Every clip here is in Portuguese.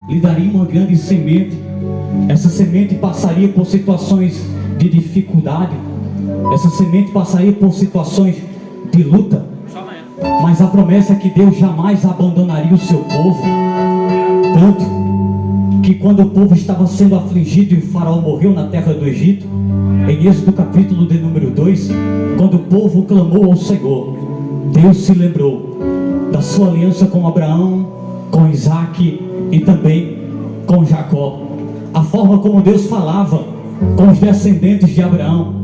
lhe daria uma grande semente. Essa semente passaria por situações de dificuldade, essa semente passaria por situações de luta, mas a promessa é que Deus jamais abandonaria o seu povo. Tanto que quando o povo estava sendo afligido e o faraó morreu na terra do Egito, em Êxodo capítulo de número 2, quando o povo clamou ao Senhor, Deus se lembrou da sua aliança com Abraão, com Isaac e também com Jacó. A forma como Deus falava com os descendentes de Abraão,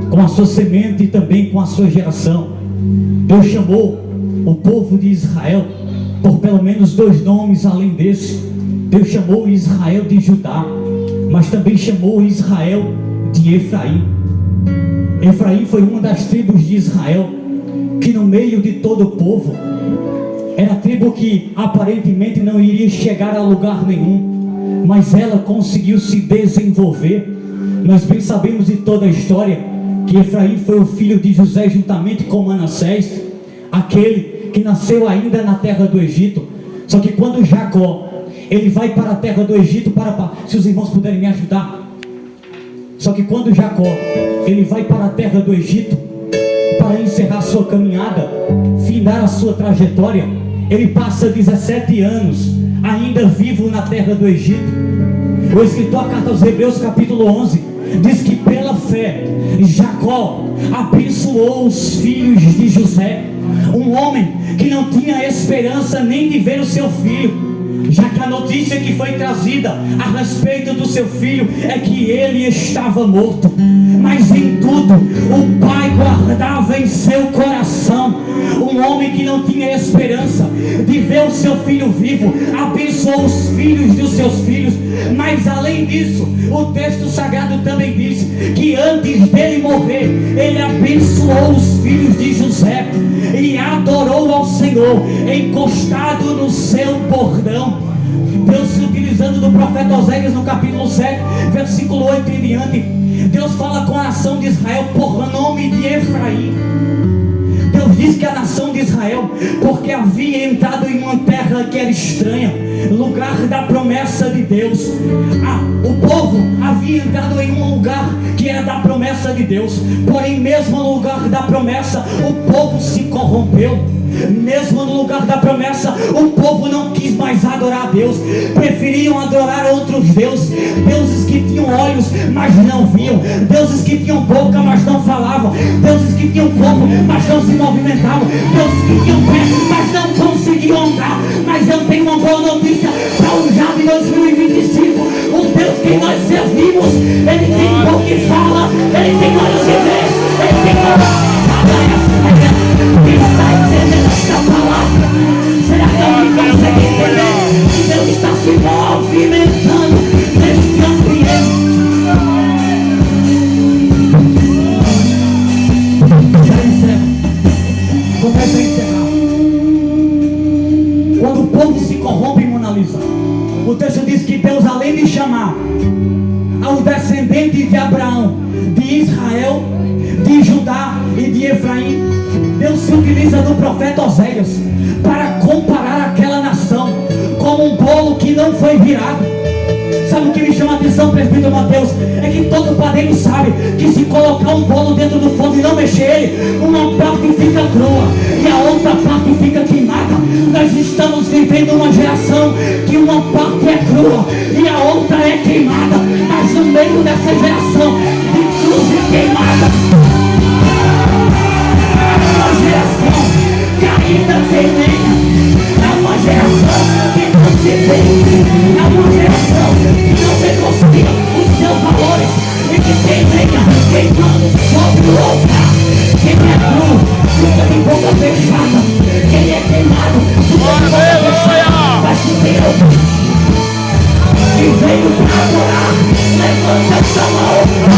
com a sua semente e também com a sua geração. Deus chamou o povo de Israel por pelo menos 2 nomes além desse. Deus chamou Israel de Judá, mas também chamou Israel de Efraim. Efraim foi uma das tribos de Israel que no meio de todo o povo era a tribo que aparentemente não iria chegar a lugar nenhum, mas ela conseguiu se desenvolver. Nós bem sabemos de toda a história que Efraim foi o filho de José juntamente com Manassés, aquele que nasceu ainda na terra do Egito. Só que quando Jacó ele vai para a terra do Egito se os irmãos puderem me ajudar. Só que quando Jacó ele vai para a terra do Egito para encerrar sua caminhada, findar a sua trajetória, ele passa 17 anos ainda vivo na terra do Egito. O escritor da carta aos Hebreus capítulo 11 diz que pela fé Jacó abençoou os filhos de José, um homem que não tinha esperança nem de ver o seu filho, já que a notícia que foi trazida a respeito do seu filho é que ele estava morto. Mas em tudo o pai guardava em seu coração. Um homem que não tinha esperança de ver o seu filho vivo abençoou os filhos dos seus filhos. Mas além disso, o texto sagrado também diz que antes dele morrer, ele abençoou os filhos de José e adorou ao Senhor encostado no seu bordão. Deus, se utilizando do profeta Oséias no capítulo 7, versículo 8 em diante, Deus fala com a nação de Israel por nome de Efraim. Deus diz que a nação de Israel, porque havia entrado em uma terra que era estranha, lugar da promessa de Deus. O povo havia entrado em um lugar que era da promessa de Deus, porém mesmo no lugar da promessa o povo se corrompeu. Mesmo no lugar da promessa, o povo não quis mais adorar a Deus, preferiam adorar outros deuses, deuses que tinham olhos, mas não viam, deuses que tinham boca, mas não falavam, deuses que tinham corpo, mas não se movimentavam, deuses que tinham pé, mas não conseguiam andar. Mas eu tenho uma boa notícia para o já de 2025, o Deus que nós servimos, Ele tem boca e fala, Ele tem olhos e vê, Ele tem olhos. Quem está entendendo esta palavra? Será que alguém consegue entender que Deus está se movimentando neste ambiente? Já encerro. Começa a encerrar. Quando o povo se corrompe, Mona Lisa, o texto diz que Deus, além de chamar aos descendentes de Abraão, de Israel, de Judá e de Efraim, Deus se utiliza do profeta Oséias para comparar aquela nação como um bolo que não foi virado. Sabe o que me chama a atenção, presbítero Mateus? É que todo padeiro sabe que se colocar um bolo dentro do forno e não mexer ele, uma parte fica crua e a outra parte fica queimada. Nós estamos vivendo uma geração que uma parte é crua e a outra é queimada, mas no meio dessa geração de cruz e queimada, uma geração que ainda tem lenha, é uma geração que não se vê, é uma geração que não negocia os seus valores e que tem lenha queimando sobre o altar. Quem é cru fica de boca fechada, quem é queimado fica de boca fechada. Mas se Deus que veio para adorar, levanta essa mão.